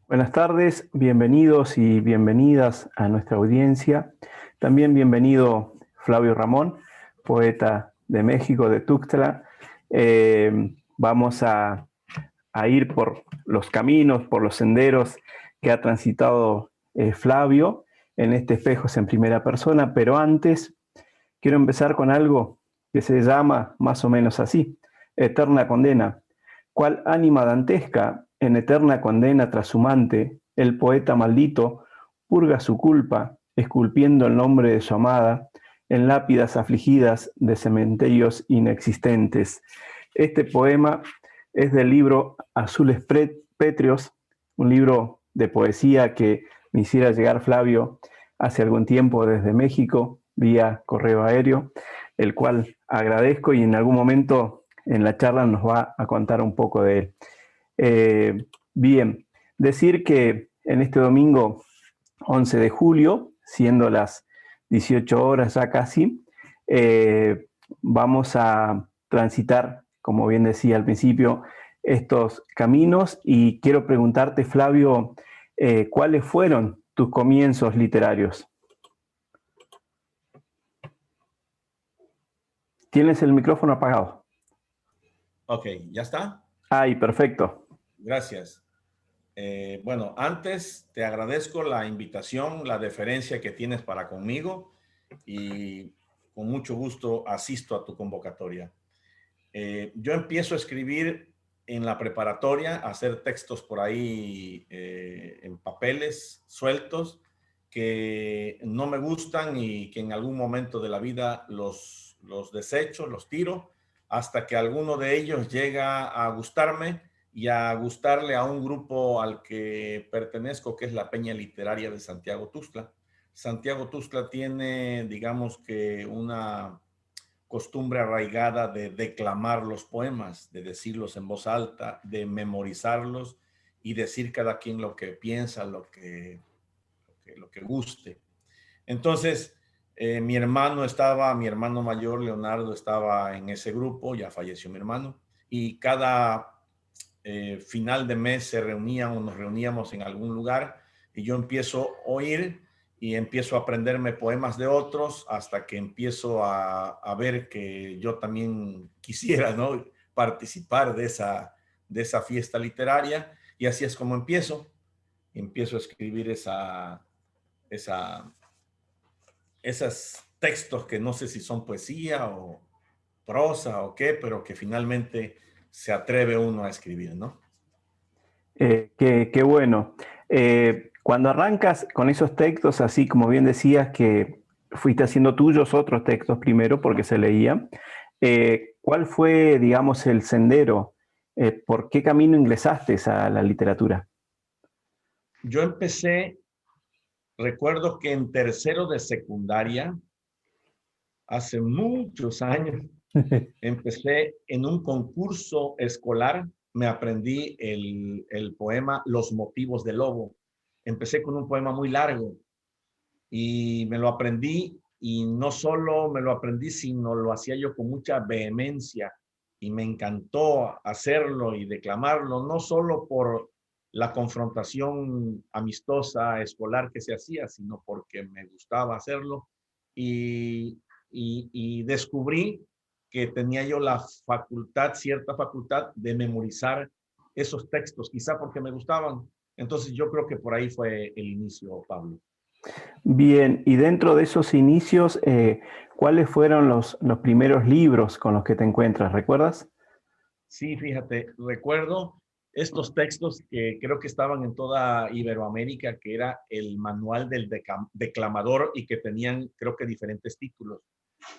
Buenas tardes, bienvenidos y bienvenidas a nuestra audiencia. También bienvenido Flavio Ramón, poeta de México, de Tuxtla. Vamos a ir por los caminos, por los senderos que ha transitado Flavio en este Espejos en primera persona, pero antes quiero empezar con algo que se llama más o menos así, Eterna Condena. Cual ánima dantesca, en eterna condena trashumante, el poeta maldito purga su culpa, esculpiendo el nombre de su amada en lápidas afligidas de cementerios inexistentes. Este poema es del libro Azules Pétreos, un libro de poesía que me hiciera llegar Flavio hace algún tiempo desde México, vía correo aéreo, el cual agradezco y en algún momento en la charla nos va a contar un poco de él. Bien, decir que en este domingo 11 de julio, siendo las 18 horas ya casi, vamos a transitar, como bien decía al principio, estos caminos y quiero preguntarte, Flavio, ¿cuáles fueron tus comienzos literarios? Tienes el micrófono apagado. Ok, ¿ya está? Ay, perfecto. Gracias. Bueno, antes te agradezco la invitación, la deferencia que tienes para conmigo y con mucho gusto asisto a tu convocatoria. Yo empiezo a escribir en la preparatoria, a hacer textos por ahí en papeles sueltos que no me gustan y que en algún momento de la vida los desecho, los tiro, hasta que alguno de ellos llega a gustarme y a gustarle a un grupo al que pertenezco, que es la Peña Literaria de Santiago Tuxtla. Santiago Tuxtla tiene, digamos que una costumbre arraigada de declamar los poemas, de decirlos en voz alta, de memorizarlos y decir cada quien lo que piensa, lo que guste. Entonces, mi hermano mayor, Leonardo, estaba en ese grupo, ya falleció mi hermano, y cada final de mes se reunían o nos reuníamos en algún lugar y yo empiezo a oír y empiezo a aprenderme poemas de otros hasta que empiezo a ver que yo también quisiera, ¿no?, participar de esa fiesta literaria, y así es como empiezo a escribir esa, esos textos que no sé si son poesía o prosa o qué, pero que finalmente se atreve uno a escribir, ¿no? Qué bueno. Cuando arrancas con esos textos, así como bien decías que fuiste haciendo tuyos otros textos primero porque se leían, ¿cuál fue, digamos, el sendero? ¿Por qué camino ingresaste a la literatura? Yo empecé, recuerdo que en tercero de secundaria, hace muchos años, empecé en un concurso escolar, me aprendí el poema Los motivos del lobo. Empecé con un poema muy largo y me lo aprendí, y no solo me lo aprendí, sino lo hacía yo con mucha vehemencia y me encantó hacerlo y declamarlo, no solo por la confrontación amistosa escolar que se hacía, sino porque me gustaba hacerlo y, y descubrí que tenía yo la facultad, cierta facultad de memorizar esos textos, quizá porque me gustaban. Entonces yo creo que por ahí fue el inicio, Pablo. Bien, y dentro de esos inicios, ¿cuáles fueron los primeros libros con los que te encuentras? ¿Recuerdas? Sí, fíjate, recuerdo estos textos que creo que estaban en toda Iberoamérica, que era el manual del declamador y que tenían, creo que, diferentes títulos.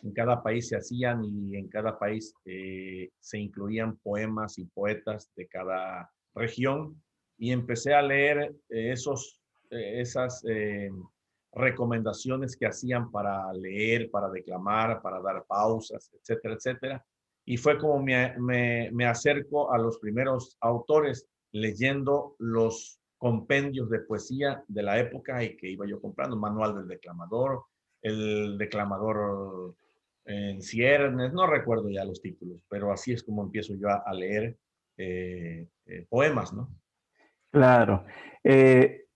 En cada país se hacían y en cada país se incluían poemas y poetas de cada región. Y empecé a leer esas recomendaciones que hacían para leer, para declamar, para dar pausas, etcétera, etcétera. Y fue como me acerco a los primeros autores leyendo los compendios de poesía de la época y que iba yo comprando, Manual del Declamador, el Declamador en ciernes, no recuerdo ya los títulos, pero así es como empiezo yo a leer poemas, ¿no? Claro.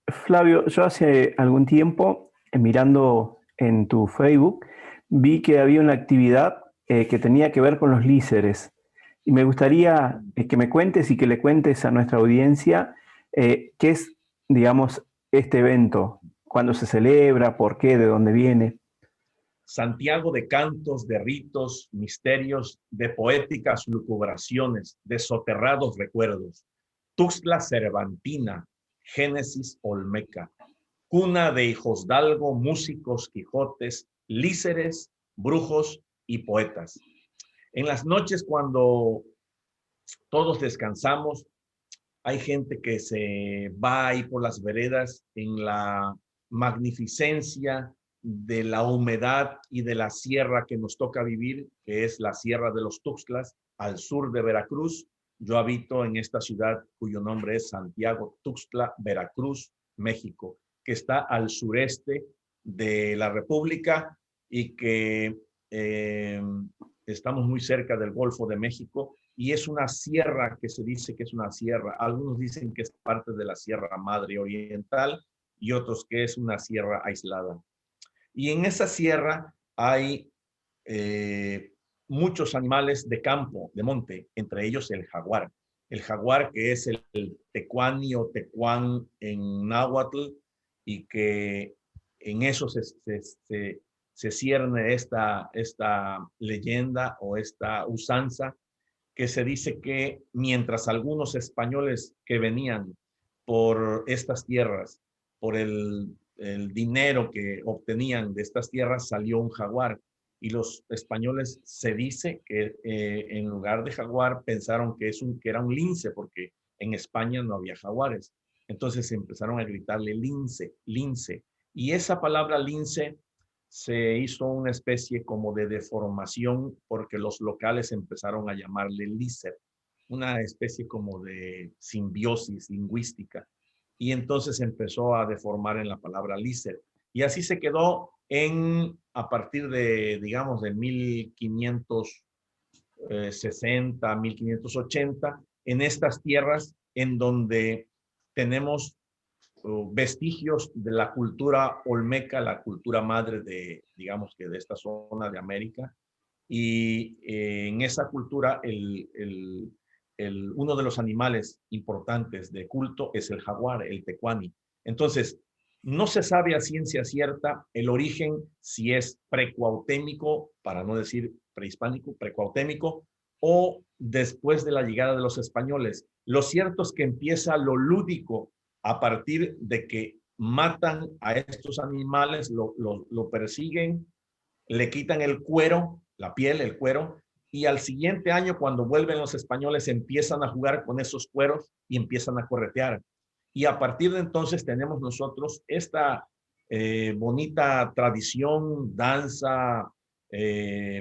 Flavio, yo hace algún tiempo, mirando en tu Facebook, vi que había una actividad que tenía que ver con los líceres. Y me gustaría que me cuentes y que le cuentes a nuestra audiencia qué es, digamos, este evento, cuándo se celebra, por qué, de dónde viene. Santiago de cantos, de ritos, misterios, de poéticas lucubraciones, de soterrados recuerdos. Tuxtla Cervantina, Génesis Olmeca, cuna de hijosdalgo, músicos, quijotes, líceres, brujos y poetas. En las noches cuando todos descansamos, hay gente que se va ahí por las veredas en la magnificencia de la humedad y de la sierra que nos toca vivir, que es la Sierra de los Tuxtlas, al sur de Veracruz. Yo habito en esta ciudad cuyo nombre es Santiago Tuxtla, Veracruz, México, que está al sureste de la República y que estamos muy cerca del Golfo de México y es una sierra que se dice que es una sierra. Algunos dicen que es parte de la Sierra Madre Oriental y otros que es una sierra aislada. Y en esa sierra hay muchos animales de campo, de monte, entre ellos el jaguar. El jaguar que es el tecuani o tecuán en náhuatl y que en eso se cierne esta leyenda o esta usanza que se dice que mientras algunos españoles que venían por estas tierras, por el dinero que obtenían de estas tierras, salió un jaguar. Y los españoles se dice que en lugar de jaguar pensaron que era un lince, porque en España no había jaguares. Entonces empezaron a gritarle lince, lince. Y esa palabra lince se hizo una especie como de deformación porque los locales empezaron a llamarle lícer, una especie como de simbiosis lingüística. Y entonces empezó a deformar en la palabra lícer. Y así se quedó a partir de, digamos, de 1560, 1580, en estas tierras en donde tenemos vestigios de la cultura olmeca, la cultura madre de, digamos que de esta zona de América. Y en esa cultura uno de los animales importantes de culto es el jaguar, el tecuani. Entonces, no se sabe a ciencia cierta el origen, si es precuautémico, para no decir prehispánico, precuautémico, o después de la llegada de los españoles. Lo cierto es que empieza lo lúdico a partir de que matan a estos animales, lo persiguen, le quitan el cuero, la piel, el cuero, y al siguiente año, cuando vuelven los españoles, empiezan a jugar con esos cueros y empiezan a corretear. Y a partir de entonces tenemos nosotros esta bonita tradición, danza,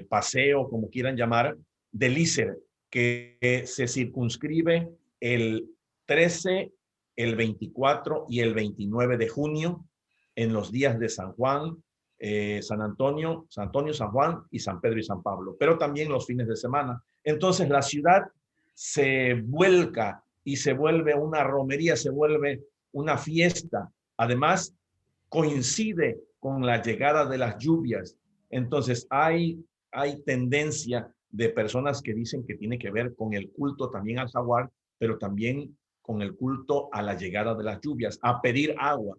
paseo, como quieran llamar, de lícer, que se circunscribe el 13, el 24 y el 29 de junio en los días de San Juan, San Antonio, San Juan y San Pedro y San Pablo, pero también los fines de semana. Entonces la ciudad se vuelca y se vuelve una romería, se vuelve una fiesta. Además, coincide con la llegada de las lluvias. Entonces hay tendencia de personas que dicen que tiene que ver con el culto también al jaguar, pero también con el culto a la llegada de las lluvias, a pedir agua.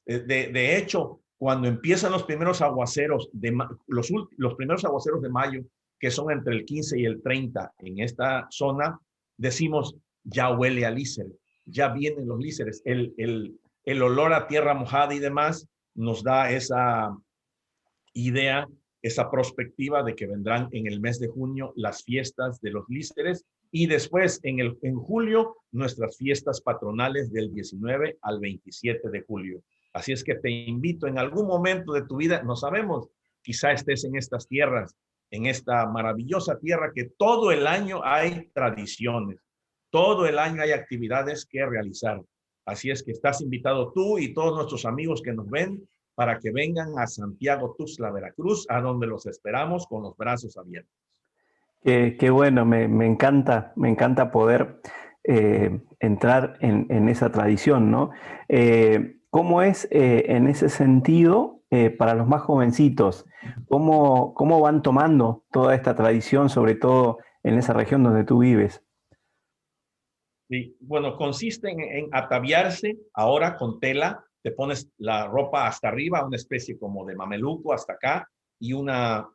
De hecho, cuando empiezan los primeros aguaceros, los primeros aguaceros de mayo, que son entre el 15 y el 30 en esta zona, decimos, ya huele a lícer, ya vienen los líceres. El olor a tierra mojada y demás nos da esa idea, esa perspectiva de que vendrán en el mes de junio las fiestas de los líceres y después en julio nuestras fiestas patronales del 19 al 27 de julio. Así es que te invito en algún momento de tu vida, no sabemos, quizá estés en estas tierras, en esta maravillosa tierra que todo el año hay tradiciones, todo el año hay actividades que realizar. Así es que estás invitado tú y todos nuestros amigos que nos ven para que vengan a Santiago Tuxtla, Veracruz, a donde los esperamos con los brazos abiertos. Qué bueno, me encanta poder entrar en esa tradición, ¿no? ¿Cómo es en ese sentido para los más jovencitos? ¿Cómo van tomando toda esta tradición, sobre todo en esa región donde tú vives? Sí, bueno, consiste en ataviarse ahora con tela, te pones la ropa hasta arriba, una especie como de mameluco hasta acá, y una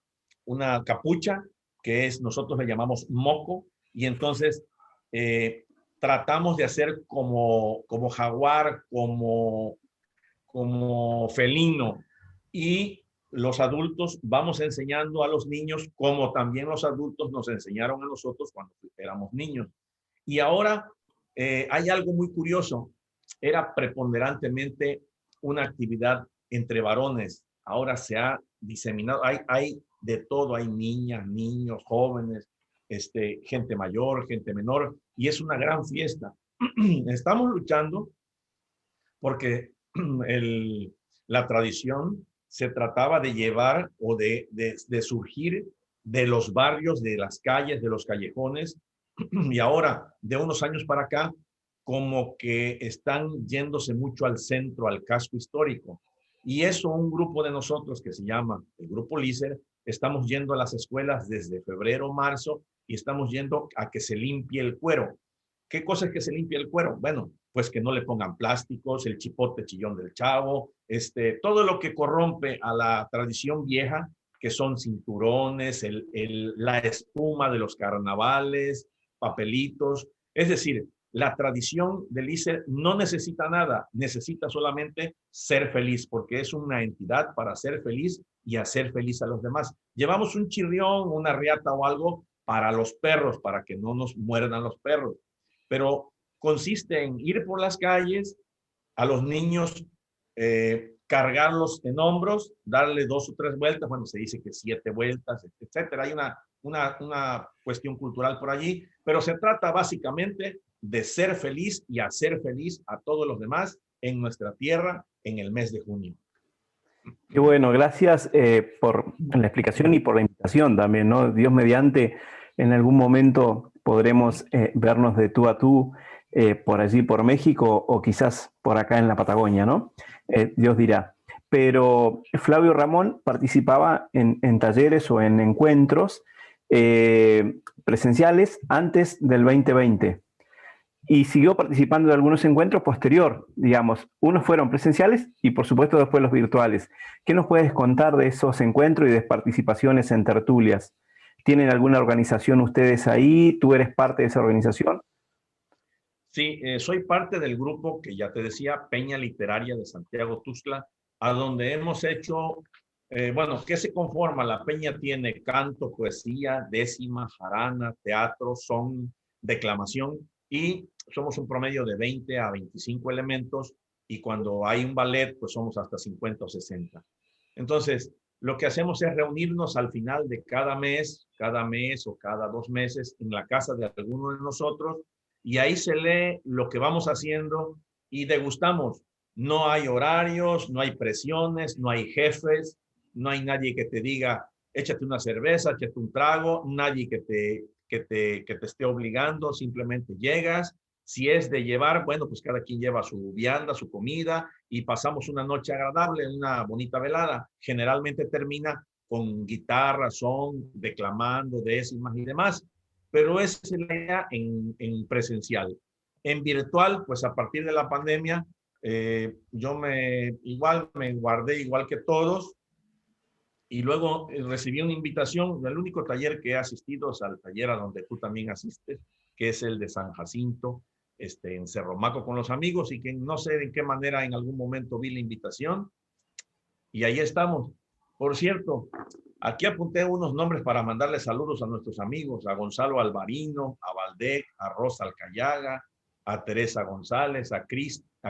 capucha que es, nosotros le llamamos moco, y entonces eh, tratamos de hacer como jaguar, como felino, y los adultos vamos enseñando a los niños como también los adultos nos enseñaron a nosotros cuando éramos niños. Y ahora hay algo muy curioso. Era preponderantemente una actividad entre varones. Ahora se ha diseminado. Hay de todo. Hay niñas, niños, jóvenes, gente mayor, gente menor. Y es una gran fiesta. Estamos luchando porque la tradición se trataba de llevar o de surgir de los barrios, de las calles, de los callejones, y ahora, de unos años para acá, como que están yéndose mucho al centro, al casco histórico. Y eso un grupo de nosotros que se llama el Grupo Lícer, estamos yendo a las escuelas desde febrero, marzo, y estamos yendo a que se limpie el cuero. ¿Qué cosa es que se limpie el cuero? Bueno, pues que no le pongan plásticos, el chipote chillón del chavo, todo lo que corrompe a la tradición vieja, que son cinturones, la espuma de los carnavales, papelitos. Es decir, la tradición del ICE no necesita nada, necesita solamente ser feliz, porque es una entidad para ser feliz y hacer feliz a los demás. Llevamos un chirrión, una riata o algo para los perros, para que no nos muerdan los perros, pero consiste en ir por las calles, a los niños cargarlos en hombros, darle 2 o 3 vueltas, bueno, se dice que 7 vueltas, etcétera. Hay una cuestión cultural por allí, pero se trata básicamente de ser feliz y hacer feliz a todos los demás en nuestra tierra en el mes de junio. Qué bueno, gracias por la explicación y por la invitación también, ¿no? Dios mediante, en algún momento podremos vernos de tú a tú por allí, por México, o quizás por acá en la Patagonia, ¿no? Dios dirá. Pero Flavio Ramón participaba en talleres o en encuentros presenciales antes del 2020. Y siguió participando de algunos encuentros posterior, digamos. Unos fueron presenciales y por supuesto después los virtuales. ¿Qué nos puedes contar de esos encuentros y de participaciones en tertulias? ¿Tienen alguna organización ustedes ahí? ¿Tú eres parte de esa organización? Sí, soy parte del grupo que ya te decía, Peña Literaria de Santiago Tuxtla, a donde hemos hecho, bueno, ¿qué se conforma? La Peña tiene canto, poesía, décima, jarana, teatro, son, declamación, y somos un promedio de 20 a 25 elementos, y cuando hay un ballet, pues somos hasta 50 o 60. Entonces, lo que hacemos es reunirnos al final de cada mes o cada 2 meses en la casa de alguno de nosotros, y ahí se lee lo que vamos haciendo y degustamos. No hay horarios, no hay presiones, no hay jefes, no hay nadie que te diga, échate una cerveza, échate un trago, nadie que te esté obligando, simplemente llegas. Si es de llevar, bueno, pues cada quien lleva su vianda, su comida y pasamos una noche agradable, una bonita velada. Generalmente termina con guitarra, son, declamando, décimas y demás, pero esa es la idea en presencial. En virtual, pues a partir de la pandemia, yo igual me guardé igual que todos, y luego recibí una invitación. El único taller que he asistido es al taller a donde tú también asistes, que es el de San Jacinto, en Cerro Maco con los amigos, y que no sé de qué manera en algún momento vi la invitación y ahí estamos. Por cierto, aquí apunté unos nombres para mandarle saludos a nuestros amigos, a Gonzalo Alvarino, a Valdec, a Rosa Alcayaga, a Teresa González, a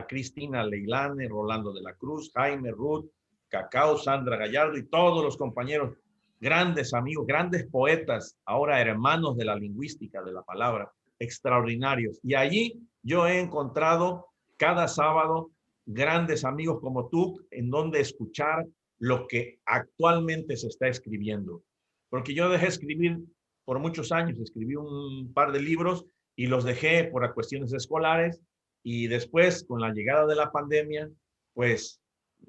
Cristina Leilane, Rolando de la Cruz, Jaime, Ruth, Cacao, Sandra Gallardo y todos los compañeros, grandes amigos, grandes poetas, ahora hermanos de la lingüística de la palabra, extraordinarios. Y allí yo he encontrado cada sábado grandes amigos como tú, en donde escuchar lo que actualmente se está escribiendo. Porque yo dejé escribir por muchos años, escribí un par de libros y los dejé por cuestiones escolares. Y después, con la llegada de la pandemia, pues,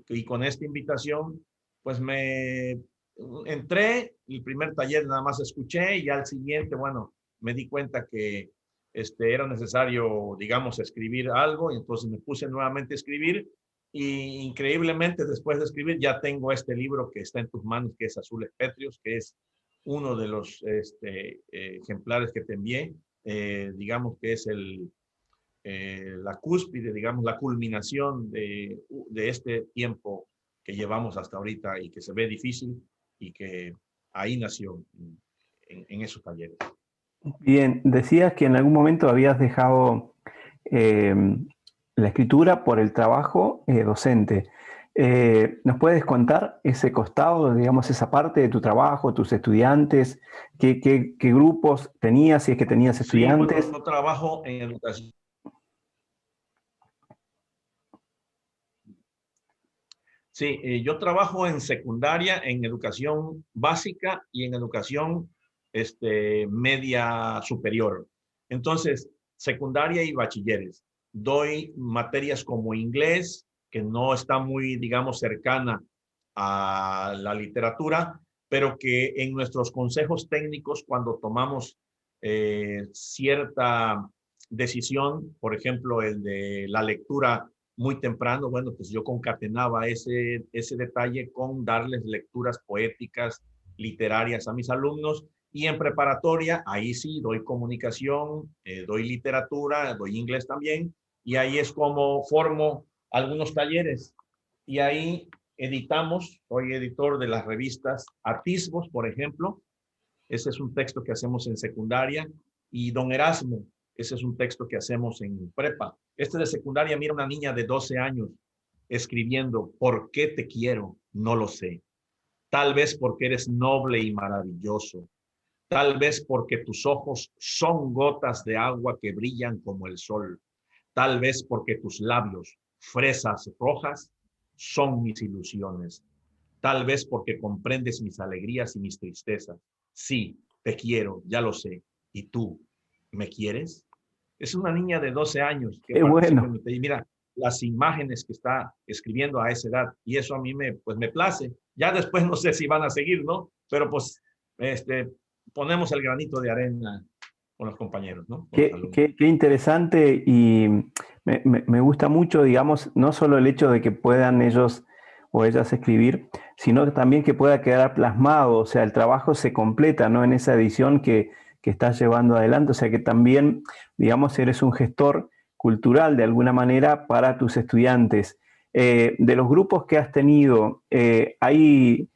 y con esta invitación, pues me entré, el primer taller nada más escuché y al siguiente, bueno, me di cuenta que era necesario, digamos, escribir algo y entonces me puse nuevamente a escribir y increíblemente después de escribir ya tengo este libro que está en tus manos, que es Azules Pétreos, que es uno de los ejemplares que te envié, digamos que es la cúspide, digamos, la culminación de este tiempo que llevamos hasta ahorita y que se ve difícil y que ahí nació en esos talleres. Bien, decías que en algún momento habías dejado eh, la escritura por el trabajo docente. ¿Nos puedes contar ese costado, digamos, esa parte de tu trabajo, tus estudiantes? ¿Qué grupos tenías, si es que tenías Sí, bueno, estudiantes? yo trabajo en educación. Sí, yo trabajo en secundaria, en educación básica y en educación media superior. Entonces, secundaria y bachilleres. Doy materias como inglés, que no está muy, digamos, cercana a la literatura, pero que en nuestros consejos técnicos, cuando tomamos cierta decisión, por ejemplo, el de la lectura muy temprano, bueno, pues yo concatenaba ese detalle con darles lecturas poéticas, literarias a mis alumnos, y en preparatoria, ahí sí, doy comunicación, doy literatura, doy inglés también, y ahí es como formo algunos talleres, y ahí editamos, soy editor de las revistas Atisbos, por ejemplo, ese es un texto que hacemos en secundaria, y Don Erasmo, ese es un texto que hacemos en prepa. Este de secundaria, mira una niña de 12 años escribiendo, ¿por qué te quiero? No lo sé. Tal vez porque eres noble y maravilloso. Tal vez porque tus ojos son gotas de agua que brillan como el sol. Tal vez porque tus labios, fresas rojas, son mis ilusiones. Tal vez porque comprendes mis alegrías y mis tristezas. Sí, te quiero, ya lo sé. ¿Y tú, me quieres? Es una niña de 12 años que Qué participa en bueno. el taller. Mira las imágenes que está escribiendo a esa edad y eso a mí pues me place. Ya después no sé si van a seguir, ¿no? Pero pues ponemos el granito de arena con los compañeros, ¿no? Con los alumnos. Qué interesante y me gusta mucho, digamos, no solo el hecho de que puedan ellos o ellas escribir, sino también que pueda quedar plasmado, o sea, el trabajo se completa, ¿no? En esa edición que estás llevando adelante, o sea, que también, digamos, eres un gestor cultural de alguna manera para tus estudiantes. De los grupos que has tenido, ¿hay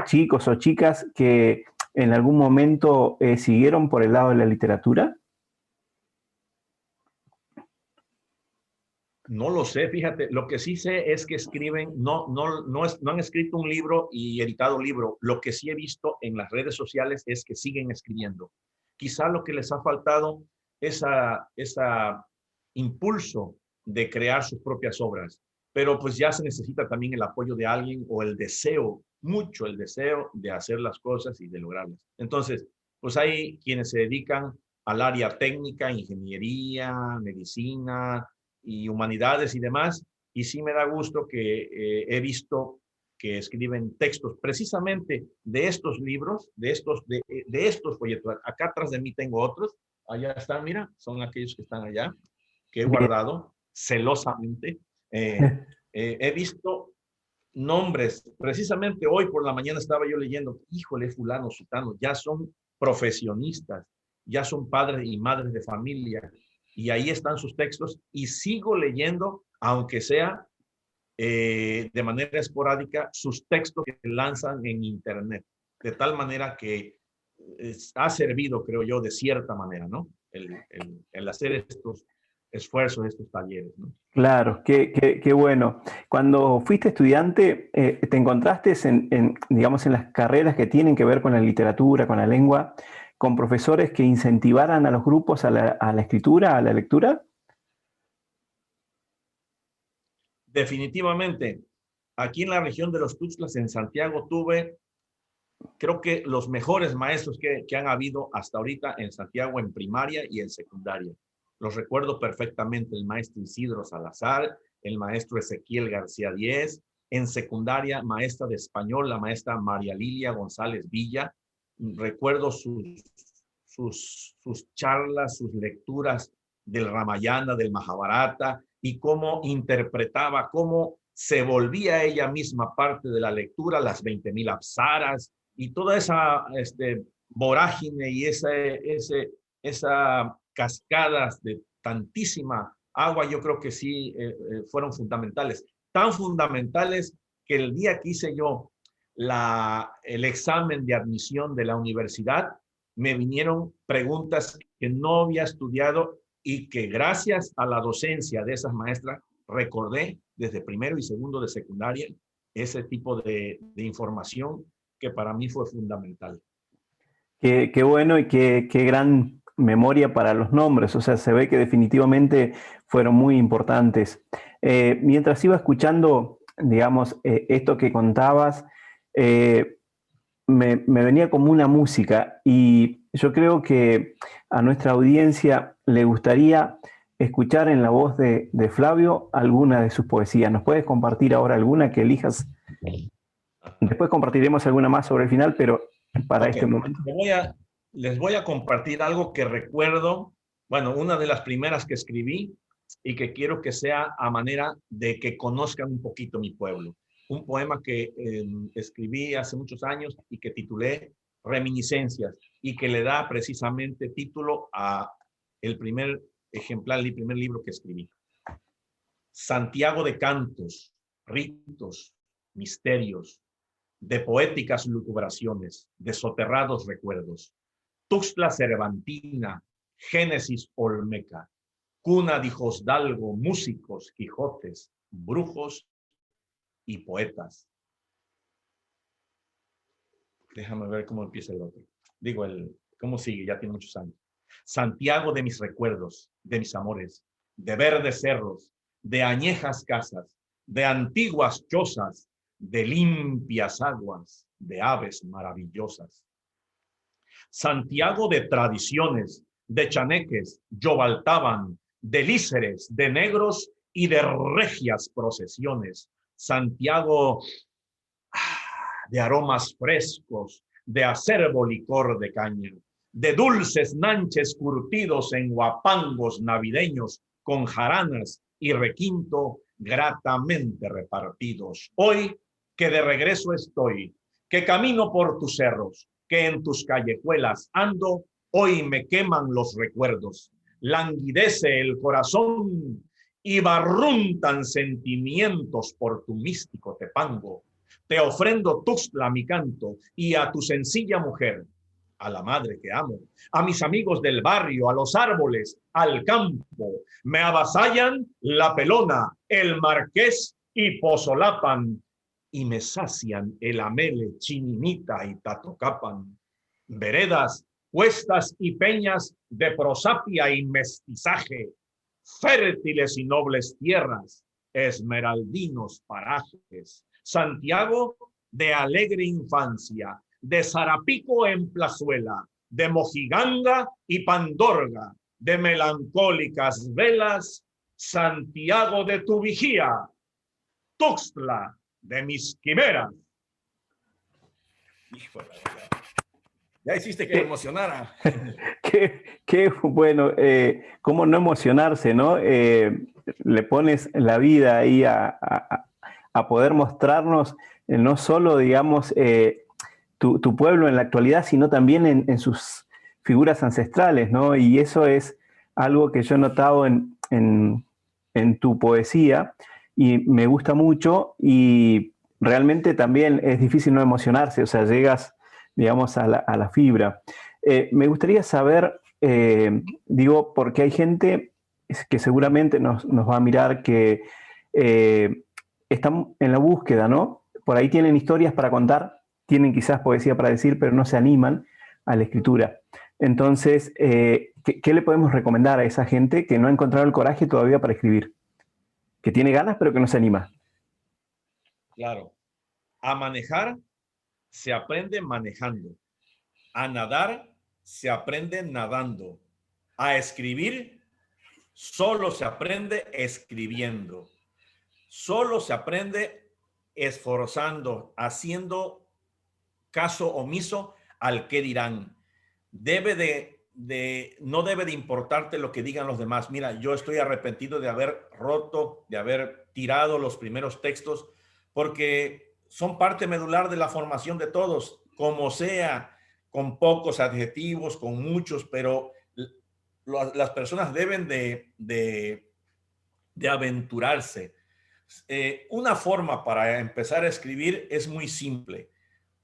chicos o chicas que en algún momento siguieron por el lado de la literatura? No lo sé, fíjate, lo que sí sé es que escriben, no han escrito un libro y editado un libro. Lo que sí he visto en las redes sociales es que siguen escribiendo. Quizá lo que les ha faltado es esa impulso de crear sus propias obras, pero pues ya se necesita también el apoyo de alguien o el deseo, mucho el deseo de hacer las cosas y de lograrlas. Entonces, pues hay quienes se dedican al área técnica, ingeniería, medicina, y humanidades y demás, y sí me da gusto que he visto que escriben textos precisamente de estos libros, de estos folletos. Acá atrás de mí tengo otros, allá están, mira, son aquellos que están allá, que he Bien. guardado celosamente. He visto nombres, precisamente hoy por la mañana estaba yo leyendo, híjole, fulano, sutano, ya son profesionistas, ya son padres y madres de familia, y ahí están sus textos, y sigo leyendo, aunque sea de manera esporádica, sus textos que lanzan en internet, de tal manera que ha servido, creo yo, de cierta manera, ¿no? El hacer estos esfuerzos, estos talleres, ¿no? Claro, qué bueno. Cuando fuiste estudiante, ¿te encontraste digamos, en las carreras que tienen que ver con la literatura, con la lengua, con profesores que incentivaran a los grupos a la escritura, a la lectura? Definitivamente, aquí en la región de los Tuxtlas, en Santiago, tuve creo que los mejores maestros que han habido hasta ahorita en Santiago en primaria y en secundaria. Los recuerdo perfectamente, el maestro Isidro Salazar, el maestro Ezequiel García Díez, en secundaria, maestra de español, la maestra María Lilia González Villa. Recuerdo sus charlas, sus lecturas del Ramayana, del Mahabharata, y cómo interpretaba, cómo se volvía ella misma parte de la lectura, las 20.000 apsaras, y toda esa vorágine y esa cascadas de tantísima agua, yo creo que sí fueron fundamentales. Tan fundamentales que el día que hice yo el examen de admisión de la universidad, me vinieron preguntas que no había estudiado y que gracias a la docencia de esas maestras recordé desde primero y segundo de secundaria ese tipo de información que para mí fue fundamental. Qué bueno y qué gran memoria para los nombres, o sea, se ve que definitivamente fueron muy importantes. Mientras iba escuchando, digamos, esto que contabas, me venía como una música y yo creo que a nuestra audiencia le gustaría escuchar en la voz de Flavio alguna de sus poesías. ¿Nos puedes compartir ahora alguna que elijas? Después compartiremos alguna más sobre el final, pero para este momento. Les voy a compartir algo que recuerdo, bueno, una de las primeras que escribí y que quiero que sea a manera de que conozcan un poquito mi pueblo. Un poema que escribí hace muchos años y que titulé Reminiscencias y que le da precisamente título a el primer ejemplar, el primer libro que escribí. Santiago de cantos, ritos, misterios, de poéticas lucubraciones, de soterrados recuerdos. Tuxtla Cervantina, Génesis Olmeca, cuna de Hijosdalgo, músicos, Quijotes, brujos y poetas. Déjame ver cómo empieza el otro. ¿Cómo sigue? Ya tiene muchos años. Santiago de mis recuerdos, de mis amores, de verdes cerros, de añejas casas, de antiguas chozas, de limpias aguas, de aves maravillosas. Santiago de tradiciones, de chaneques, yobaltaban, de líceres, de negros y de regias procesiones. Santiago de aromas frescos, de acervo licor de caña, de dulces nanches curtidos en guapangos navideños con jaranas y requinto gratamente repartidos. Hoy que de regreso estoy, que camino por tus cerros, que en tus callejuelas ando, hoy me queman los recuerdos, languidece el corazón y barruntan sentimientos por tu místico Tepango. Te ofrendo Tuxtla mi canto y a tu sencilla mujer, a la madre que amo, a mis amigos del barrio, a los árboles, al campo. Me avasallan la Pelona, el Marqués y Pozolapan, y me sacian el Amele, Chininita y Tatocapan. Veredas, cuestas y peñas de prosapia y mestizaje, fértiles y nobles tierras, esmeraldinos parajes. Santiago de alegre infancia, de Zarapico en Plazuela, de Mojiganga y Pandorga, de melancólicas velas, Santiago de tu vigía, Tuxtla de mis quimeras. Híjole, ya hiciste que me emocionara. Qué bueno, cómo no emocionarse, ¿no? Le pones la vida ahí a poder mostrarnos no solo, digamos, tu pueblo en la actualidad, sino también en sus figuras ancestrales, ¿no? Y eso es algo que yo he notado en tu poesía y me gusta mucho y realmente también es difícil no emocionarse, o sea, llegas, digamos, a la fibra. Me gustaría saber, digo, porque hay gente que seguramente nos va a mirar que están en la búsqueda, ¿no? Por ahí tienen historias para contar, tienen quizás poesía para decir, pero no se animan a la escritura. Entonces, ¿qué le podemos recomendar a esa gente que no ha encontrado el coraje todavía para escribir? Que tiene ganas, pero que no se anima. Claro. A manejar se aprende manejando. A nadar se aprende nadando. A escribir solo se aprende escribiendo. Solo se aprende esforzando, haciendo caso omiso al que dirán. No debe de importarte lo que digan los demás. Mira, yo estoy arrepentido de haber roto, de haber tirado los primeros textos, porque son parte medular de la formación de todos, como sea, con pocos adjetivos, con muchos, pero las personas deben de aventurarse. Una forma para empezar a escribir es muy simple.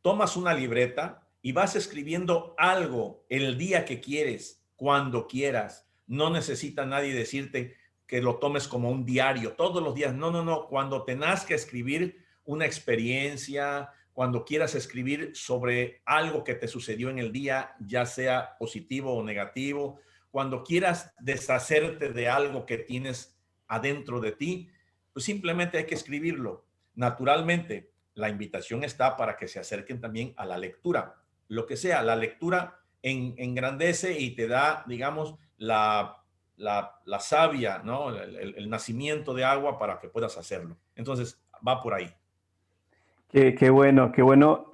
Tomas una libreta y vas escribiendo algo el día que quieres, cuando quieras. No necesita nadie decirte que lo tomes como un diario todos los días. No, no, no. Cuando tengas que escribir una experiencia, cuando quieras escribir sobre algo que te sucedió en el día, ya sea positivo o negativo, cuando quieras deshacerte de algo que tienes adentro de ti, pues simplemente hay que escribirlo. Naturalmente, la invitación está para que se acerquen también a la lectura. Lo que sea, la lectura engrandece y te da, digamos, la savia, ¿no? El nacimiento de agua para que puedas hacerlo. Entonces, va por ahí. Qué bueno, qué bueno.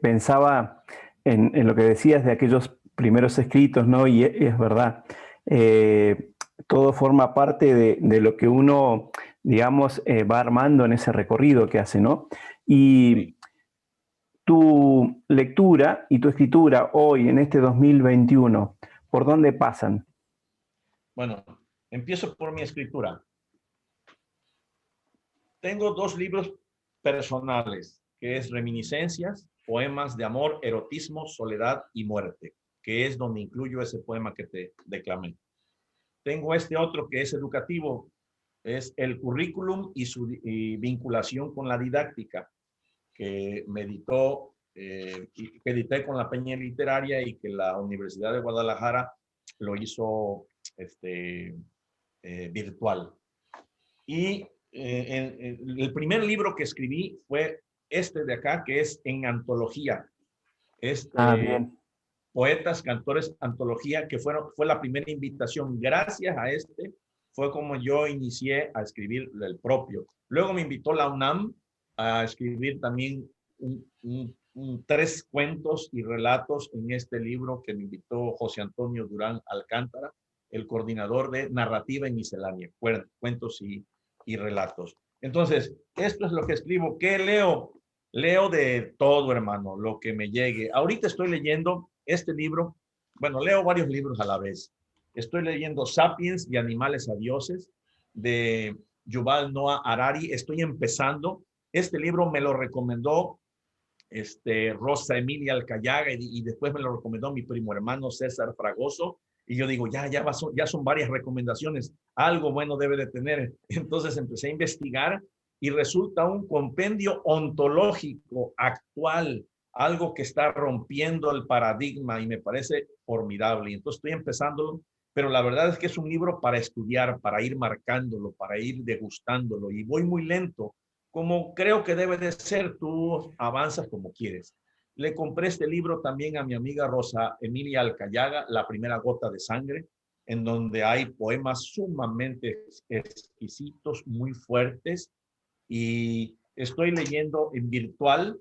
Pensaba en lo que decías de aquellos primeros escritos, ¿no? Y es verdad. Todo forma parte de lo que uno, digamos, va armando en ese recorrido que hace, ¿no? Y Sí. tu lectura y tu escritura hoy, en este 2021, ¿por dónde pasan? Bueno, empiezo por mi escritura. Tengo dos libros personales, que es Reminiscencias, Poemas de Amor, Erotismo, Soledad y Muerte, que es donde incluyo ese poema que te declamé. Tengo este otro que es educativo, es el currículum y su vinculación con la didáctica, que me editó, que edité con la Peña Literaria y que la Universidad de Guadalajara lo hizo virtual. Y el primer libro que escribí fue este de acá, que es en antología. Bien. Poetas, cantores, antología, que fue la primera invitación. Gracias a este fue como yo inicié a escribir el propio. Luego me invitó la UNAM a escribir también 3 cuentos y relatos en este libro que me invitó José Antonio Durán Alcántara, el coordinador de narrativa y miscelánea, cuentos y relatos. Entonces, esto es lo que escribo. ¿Qué leo? Leo de todo, hermano, lo que me llegue. Ahorita estoy leyendo este libro. Bueno, leo varios libros a la vez. Estoy leyendo Sapiens y Animales a Dioses de Yuval Noah Harari. Estoy empezando. Este libro me lo recomendó Rosa Emilia Alcayaga y después me lo recomendó mi primo hermano César Fragoso. Y yo digo, ya son varias recomendaciones. Algo bueno debe de tener. Entonces empecé a investigar y resulta un compendio ontológico actual, algo que está rompiendo el paradigma y me parece formidable. Y entonces estoy empezándolo, pero la verdad es que es un libro para estudiar, para ir marcándolo, para ir degustándolo y voy muy lento, como creo que debe de ser, tú avanzas como quieres. Le compré este libro también a mi amiga Rosa Emilia Alcayaga, La primera gota de sangre, en donde hay poemas sumamente exquisitos, muy fuertes, y estoy leyendo en virtual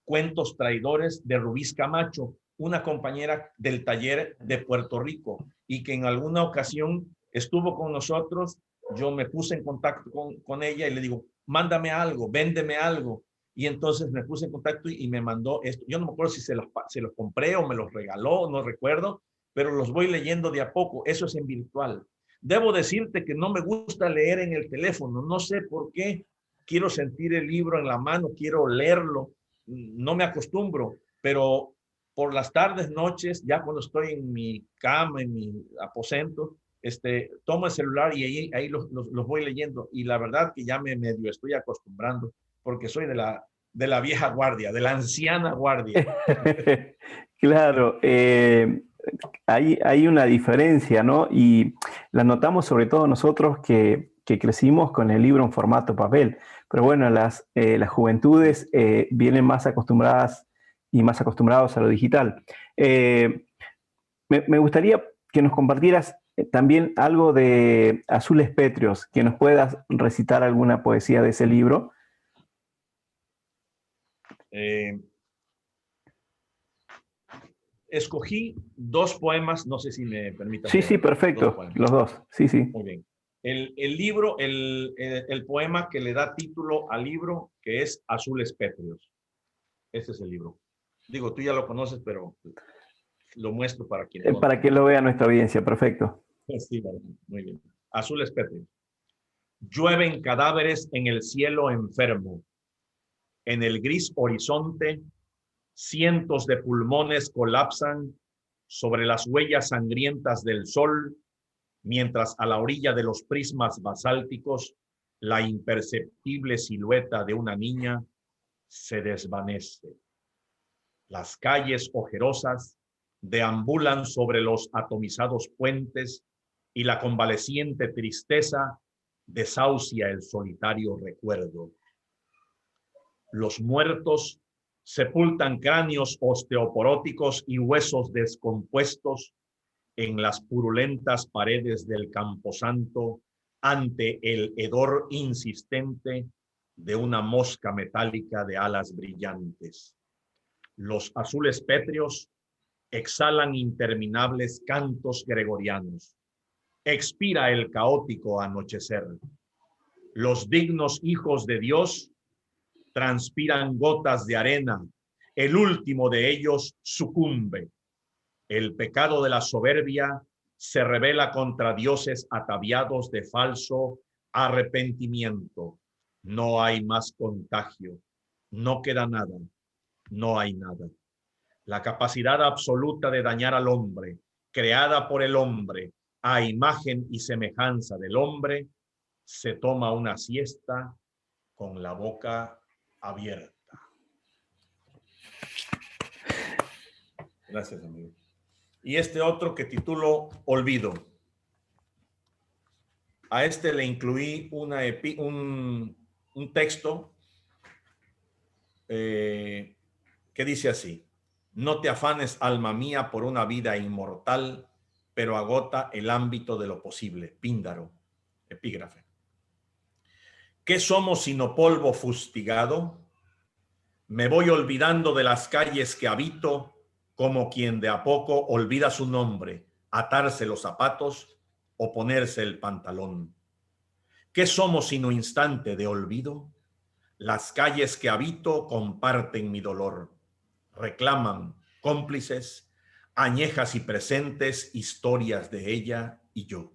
Cuentos traidores de Rubí Camacho, una compañera del taller de Puerto Rico y que en alguna ocasión estuvo con nosotros. Yo me puse en contacto con ella y le digo, mándame algo, véndeme algo. Y entonces me puse en contacto y me mandó esto. Yo no me acuerdo si se los compré o me los regaló, no recuerdo, pero los voy leyendo de a poco. Eso es en virtual. Debo decirte que no me gusta leer en el teléfono. No sé por qué. Quiero sentir el libro en la mano, quiero leerlo. No me acostumbro, pero por las tardes, noches, ya cuando estoy en mi cama, en mi aposento, tomo el celular y ahí los voy leyendo. Y la verdad que ya me medio estoy acostumbrando, porque soy de la vieja guardia, de la anciana guardia. Claro, hay una diferencia, ¿no? Y la notamos sobre todo nosotros que que crecimos con el libro en formato papel. Pero bueno, las juventudes vienen más acostumbradas y más acostumbrados a lo digital. Me gustaría que nos compartieras también algo de Azules Pétreos, que nos puedas recitar alguna poesía de ese libro. Escogí 2 poemas, no sé si me permitas. Sí, perfecto, los 2, sí. Muy bien. El libro, el poema que le da título al libro, que es Azules Pétreos. Este es el libro. Digo, tú ya lo conoces, pero lo muestro para quien no. Para que lo vea nuestra audiencia, perfecto. Sí, muy bien. Azules Pétreos. Llueven cadáveres en el cielo enfermo. En el gris horizonte, cientos de pulmones colapsan sobre las huellas sangrientas del sol, mientras a la orilla de los prismas basálticos la imperceptible silueta de una niña se desvanece. Las calles ojerosas deambulan sobre los atomizados puentes y la convaleciente tristeza desahucia el solitario recuerdo. Los muertos sepultan cráneos osteoporóticos y huesos descompuestos en las purulentas paredes del camposanto ante el hedor insistente de una mosca metálica de alas brillantes. Los azules pétreos exhalan interminables cantos gregorianos. Expira el caótico anochecer. Los dignos hijos de Dios transpiran gotas de arena. El último de ellos sucumbe. El pecado de la soberbia se revela contra dioses ataviados de falso arrepentimiento. No hay más contagio. No queda nada. No hay nada. La capacidad absoluta de dañar al hombre, creada por el hombre, a imagen y semejanza del hombre, se toma una siesta con la boca abierta. Gracias, amigo. Y este otro que titulo Olvido. A este le incluí un texto que dice así: no te afanes, alma mía, por una vida inmortal, pero agota el ámbito de lo posible. Píndaro, epígrafe. ¿Qué somos sino polvo fustigado? Me voy olvidando de las calles que habito, como quien de a poco olvida su nombre, atarse los zapatos o ponerse el pantalón. ¿Qué somos sino instante de olvido? Las calles que habito comparten mi dolor, reclaman, cómplices, añejas y presentes historias de ella y yo.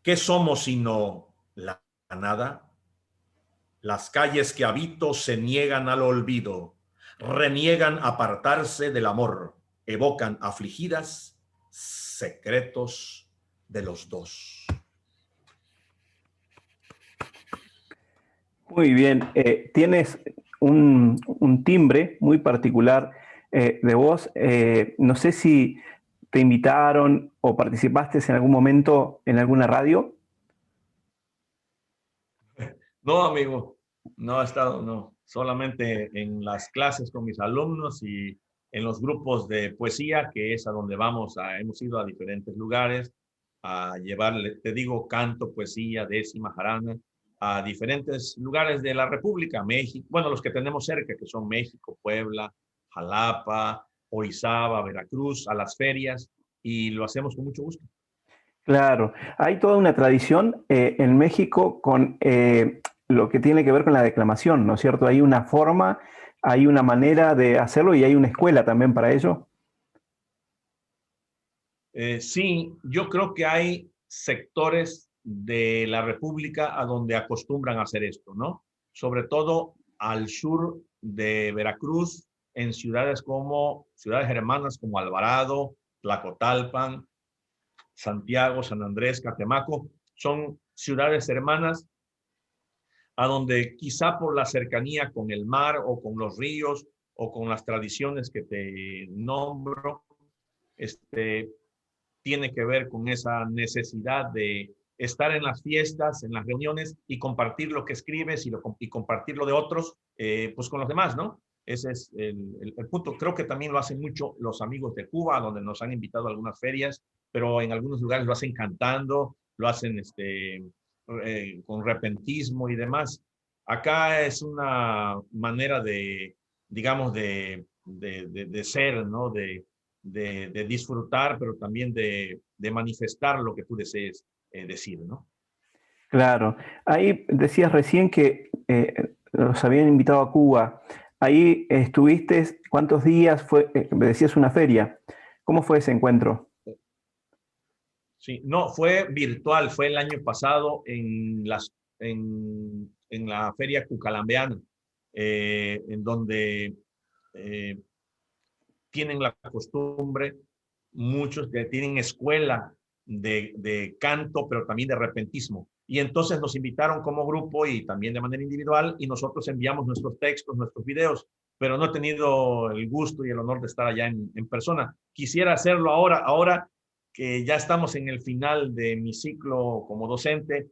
¿Qué somos sino la nada? Las calles que habito se niegan al olvido, reniegan apartarse del amor, evocan afligidas secretos de los dos. Muy bien, tienes un timbre muy particular de voz. No sé si te invitaron o participaste en algún momento en alguna radio. No, amigo, no he estado, no. Solamente en las clases con mis alumnos y en los grupos de poesía, que es a donde hemos ido a diferentes lugares a llevarle, te digo, canto, poesía, décima, jarana, a diferentes lugares de la República, México, bueno, los que tenemos cerca, que son México, Puebla, Jalapa, Orizaba, Veracruz, a las ferias, y lo hacemos con mucho gusto. Claro, hay toda una tradición en México con lo que tiene que ver con la declamación, ¿no es cierto? Hay una forma, hay una manera de hacerlo y hay una escuela también para ello. Sí, yo creo que hay sectores de la República a donde acostumbran a hacer esto, ¿no? Sobre todo al sur de Veracruz, en ciudades hermanas como Alvarado, Tlacotalpan, Santiago, San Andrés, Catemaco, son ciudades hermanas a donde quizá por la cercanía con el mar o con los ríos o con las tradiciones que te nombro, tiene que ver con esa necesidad de estar en las fiestas, en las reuniones y compartir lo que escribes y compartir lo de otros, pues con los demás, ¿no? Ese es el punto. Creo que también lo hacen mucho los amigos de Cuba, donde nos han invitado a algunas ferias, pero en algunos lugares lo hacen cantando, lo hacen con repentismo y demás. Acá es una manera de, digamos, de ser, ¿no? De disfrutar, pero también de manifestar lo que tú desees decir, ¿no? Claro. Ahí decías recién que los habían invitado a Cuba. Ahí estuviste, ¿cuántos días fue? Me decías una feria. ¿Cómo fue ese encuentro? Sí, no, fue virtual, fue el año pasado en la feria cucalambeana, en donde eh, tienen la costumbre, muchos que tienen escuela de canto, pero también de repentismo. Y entonces nos invitaron como grupo y también de manera individual y nosotros enviamos nuestros textos, nuestros videos, pero no he tenido el gusto y el honor de estar allá en persona. Quisiera hacerlo ahora que ya estamos en el final de mi ciclo como docente.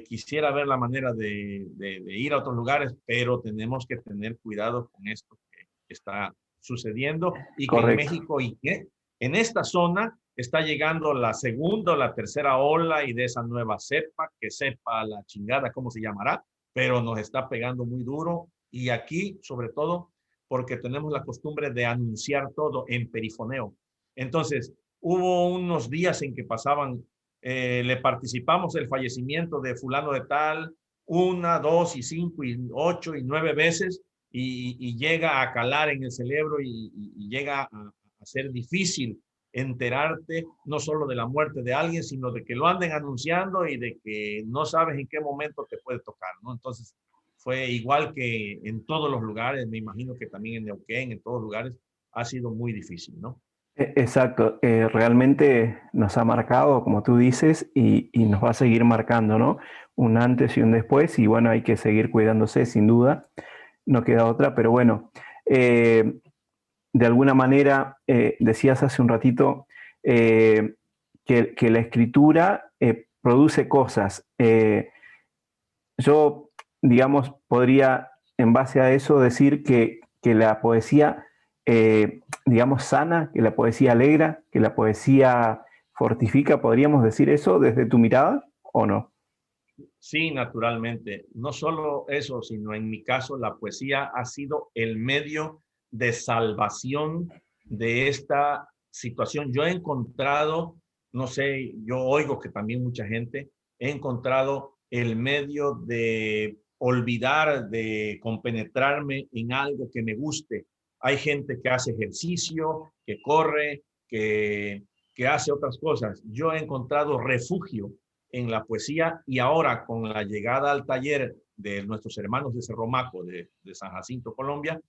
Quisiera ver la manera de ir a otros lugares, pero tenemos que tener cuidado con esto que está sucediendo y que en Correcto. México y que en esta zona está llegando la segunda o la tercera ola y de esa nueva cepa, que sepa la chingada cómo se llamará, pero nos está pegando muy duro y aquí sobre todo porque tenemos la costumbre de anunciar todo en perifoneo. Entonces, hubo unos días en que pasaban, le participamos el fallecimiento de fulano de tal, 1, 2 y 5 y 8 y 9 veces, y llega a calar en el cerebro y llega a ser difícil enterarte no solo de la muerte de alguien, sino de que lo anden anunciando y de que no sabes en qué momento te puede tocar, ¿no? Entonces, fue igual que en todos los lugares, me imagino que también en Neuquén, en todos lugares, ha sido muy difícil, ¿no? Exacto, realmente nos ha marcado, como tú dices, y nos va a seguir marcando, ¿no? Un antes y un después, y bueno, hay que seguir cuidándose, sin duda, no queda otra, pero bueno, de alguna manera, decías hace un ratito que la escritura produce cosas. Yo, digamos, podría, en base a eso, decir que la poesía, digamos, sana, que la poesía alegra, que la poesía fortifica. ¿Podríamos decir eso desde tu mirada o no? Sí, naturalmente. No solo eso, sino en mi caso, la poesía ha sido el medio de salvación de esta situación. Yo he encontrado, no sé, yo oigo que también mucha gente, he encontrado el medio de olvidar, de compenetrarme en algo que me guste. Hay gente que hace ejercicio, que corre, que hace otras cosas. Yo he encontrado refugio en la poesía y ahora con la llegada al taller de nuestros hermanos de Cerro Maco, de San Jacinto, Colombia,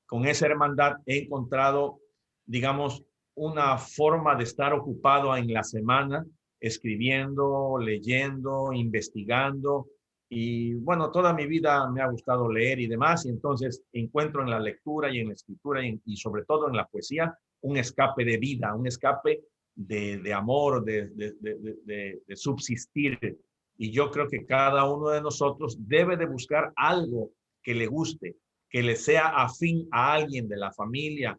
con esa hermandad he encontrado, digamos, una forma de estar ocupado en la semana, escribiendo, leyendo, investigando. Y bueno, toda mi vida me ha gustado leer y demás, y entonces encuentro en la lectura y en la escritura y sobre todo en la poesía un escape de vida, un escape de amor, de subsistir. Y yo creo que cada uno de nosotros debe de buscar algo que le guste, que le sea afín a alguien de la familia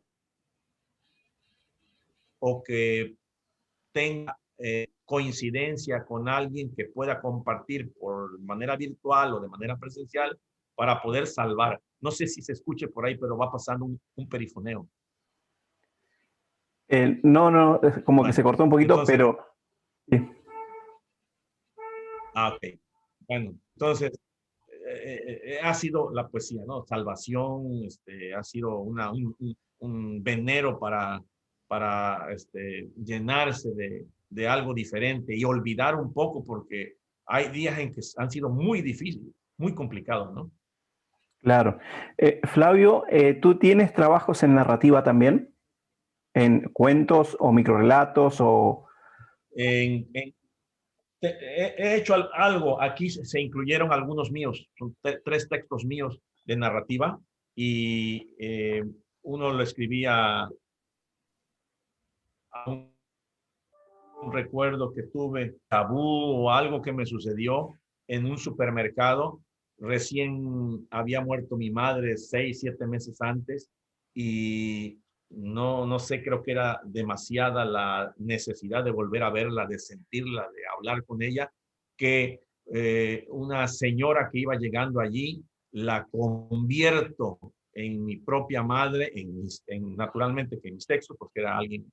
o que tenga coincidencia con alguien que pueda compartir por manera virtual o de manera presencial para poder salvar. No sé si se escuche por ahí, pero va pasando un perifoneo. No, no, es como que se Bueno, cortó un poquito, entonces, pero sí. ok. Bueno, entonces, ha sido la poesía, ¿no? Salvación, ha sido un venero para llenarse de algo diferente y olvidar un poco porque hay días en que han sido muy difíciles, muy complicados, ¿no? Claro. Flavio, ¿tú tienes trabajos en narrativa también? ¿En cuentos o microrelatos o...? En, en, he hecho algo, aquí se incluyeron algunos míos, son 3 textos míos de narrativa y uno lo escribía a un un recuerdo que tuve, tabú o algo que me sucedió en un supermercado. Recién había muerto mi madre 6, 7 meses antes y no sé, creo que era demasiada la necesidad de volver a verla, de sentirla, de hablar con ella, que una señora que iba llegando allí, la convierto en mi propia madre, naturalmente que en mis textos, porque era alguien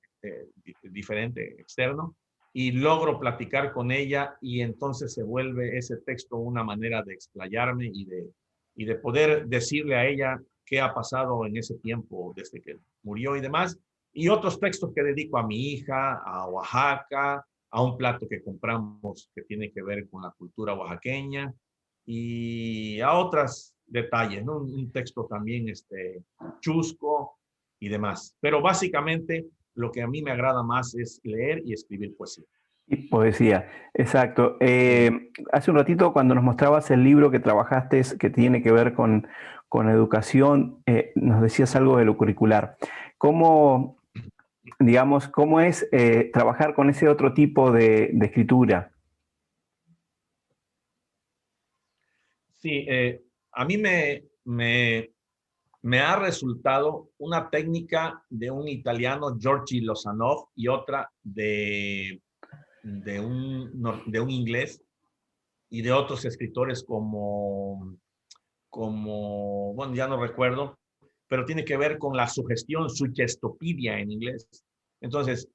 diferente, externo, y logro platicar con ella y entonces se vuelve ese texto una manera de explayarme y de poder decirle a ella qué ha pasado en ese tiempo desde que murió y demás. Y otros textos que dedico a mi hija, a Oaxaca, a un plato que compramos que tiene que ver con la cultura oaxaqueña y a otros detalles, ¿no? Un texto también chusco y demás. Pero básicamente lo que a mí me agrada más es leer y escribir poesía. Y poesía, exacto. Hace un ratito cuando nos mostrabas el libro que trabajaste, que tiene que ver con educación, nos decías algo de lo curricular. ¿Cómo, digamos, cómo es trabajar con ese otro tipo de escritura? Sí, a mí me ha resultado una técnica de un italiano, Giorgi Lozanov, y otra de un inglés y de otros escritores bueno, ya no recuerdo, pero tiene que ver con la sugestión, suggestopedia en inglés. Entonces,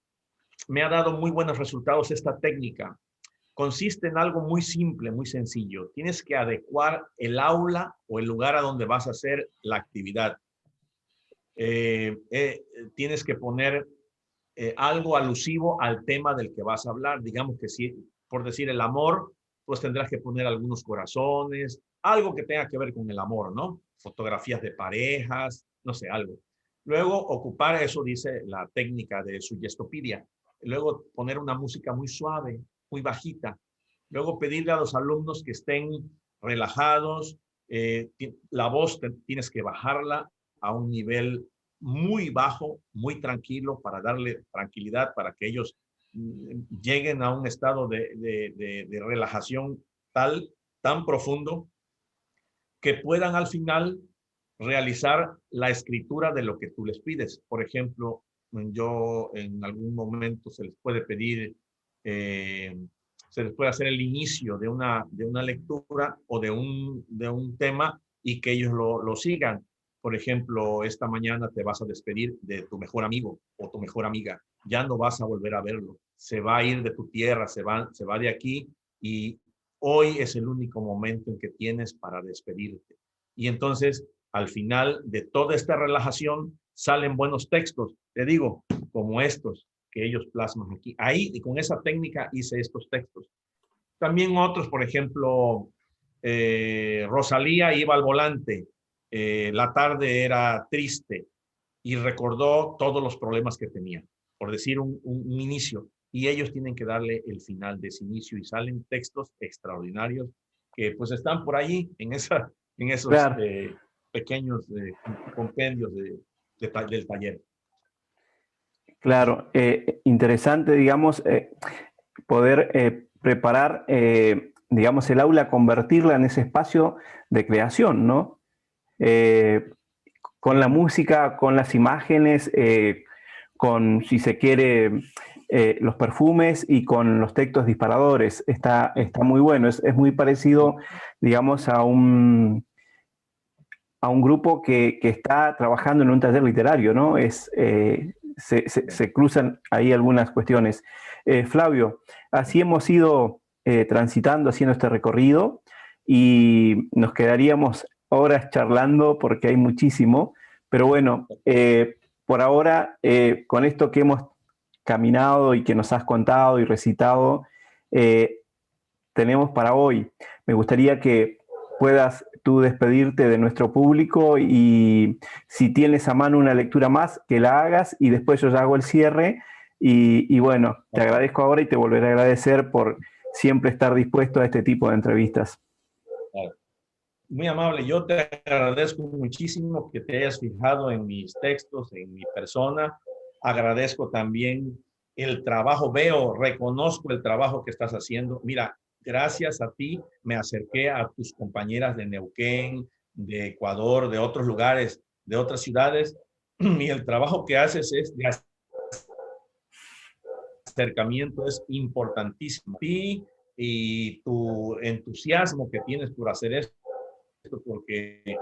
me ha dado muy buenos resultados esta técnica. Consiste en algo muy simple, muy sencillo. Tienes que adecuar el aula o el lugar a donde vas a hacer la actividad. Tienes que poner algo alusivo al tema del que vas a hablar. Digamos que si, por decir el amor, pues tendrás que poner algunos corazones, algo que tenga que ver con el amor, ¿no? Fotografías de parejas, no sé, algo. Luego ocupar eso, dice la técnica de suggestopedia. Luego poner una música muy suave, muy bajita. Luego pedirle a los alumnos que estén relajados. La voz tienes que bajarla a un nivel muy bajo, muy tranquilo, para darle tranquilidad, para que ellos lleguen a un estado de relajación tan profundo que puedan al final realizar la escritura de lo que tú les pides. Por ejemplo, yo en algún momento se les puede pedir, se les puede hacer el inicio de una lectura o de un tema y que ellos lo sigan. Por ejemplo, esta mañana te vas a despedir de tu mejor amigo o tu mejor amiga. Ya no vas a volver a verlo. Se va a ir de tu tierra, se va de aquí y hoy es el único momento en que tienes para despedirte. Y entonces, al final de toda esta relajación, salen buenos textos, te digo, como estos que ellos plasman aquí. Ahí, y con esa técnica hice estos textos. También otros, por ejemplo, Rosalía iba al volante, la tarde era triste y recordó todos los problemas que tenía, por decir un inicio. Y ellos tienen que darle el final de ese inicio y salen textos extraordinarios que pues están por allí en esos Claro, pequeños compendios del taller. claro. Interesante, digamos, poder preparar, digamos, el aula, convertirla en ese espacio de creación, ¿no? Eh, con la Sí, música, con las imágenes, con, si se quiere, los perfumes y con los textos disparadores. Está muy bueno, es muy parecido, digamos, a un grupo que está trabajando en un taller literario, ¿no? Se cruzan ahí algunas cuestiones. Flavio, así hemos ido transitando, haciendo este recorrido y nos quedaríamos horas charlando porque hay muchísimo, pero bueno, por ahora, con esto que hemos caminado y que nos has contado y recitado, eh, tenemos para hoy. Me gustaría que puedas tú despedirte de nuestro público y si tienes a mano una lectura más, que la hagas y después yo ya hago el cierre. Y bueno, te agradezco ahora y te volveré a agradecer por siempre estar dispuesto a este tipo de entrevistas. claro. Muy amable, yo te agradezco muchísimo que te hayas fijado en mis textos, en mi persona. Agradezco también el trabajo, reconozco el trabajo que estás haciendo. Mira, gracias a ti me acerqué a tus compañeras de Neuquén, de Ecuador, de otros lugares, de otras ciudades, y el trabajo que haces es de acercamiento es importantísimo. Y tu entusiasmo que tienes por hacer esto, porque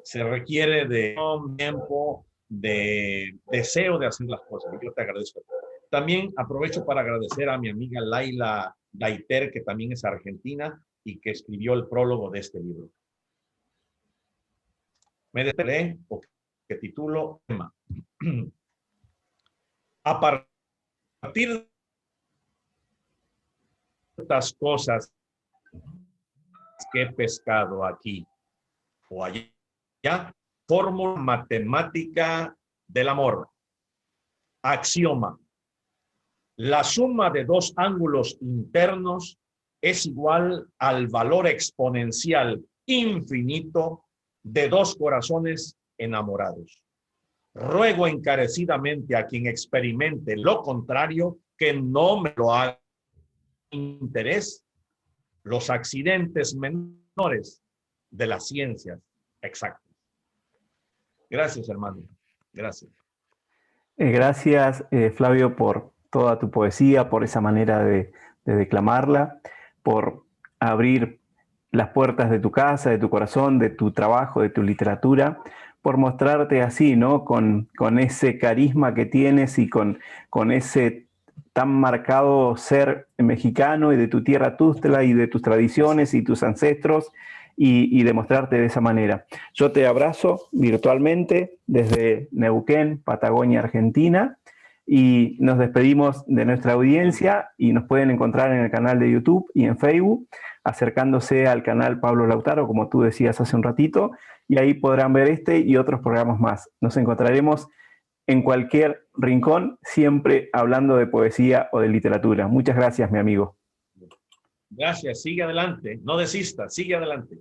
se requiere de tiempo, de deseo de hacer las cosas. Yo te agradezco. También aprovecho para agradecer a mi amiga Laila Daiter, que también es argentina y que escribió el prólogo de este libro. Me detengo que titulo tema. A partir de estas cosas que he pescado aquí o allá, fórmula matemática del amor. Axioma. La suma de dos ángulos internos es igual al valor exponencial infinito de dos corazones enamorados. Ruego encarecidamente a quien experimente lo contrario que no me lo haga interés los accidentes menores de las ciencias exactas. Gracias, hermano. Gracias. Gracias, Flavio, por toda tu poesía, por esa manera de declamarla, por abrir las puertas de tu casa, de tu corazón, de tu trabajo, de tu literatura, por mostrarte así, ¿no? Con ese carisma que tienes y con ese tan marcado ser mexicano y de tu tierra Tuxtla y de tus tradiciones y tus ancestros y demostrarte de esa manera. Yo te abrazo virtualmente desde Neuquén, Patagonia, Argentina, y nos despedimos de nuestra audiencia y nos pueden encontrar en el canal de YouTube y en Facebook, acercándose al canal Pablo Lautaro, como tú decías hace un ratito, y ahí podrán ver este y otros programas más. Nos encontraremos en cualquier rincón, siempre hablando de poesía o de literatura. Muchas gracias, mi amigo. Gracias, sigue adelante, no desista, sigue adelante.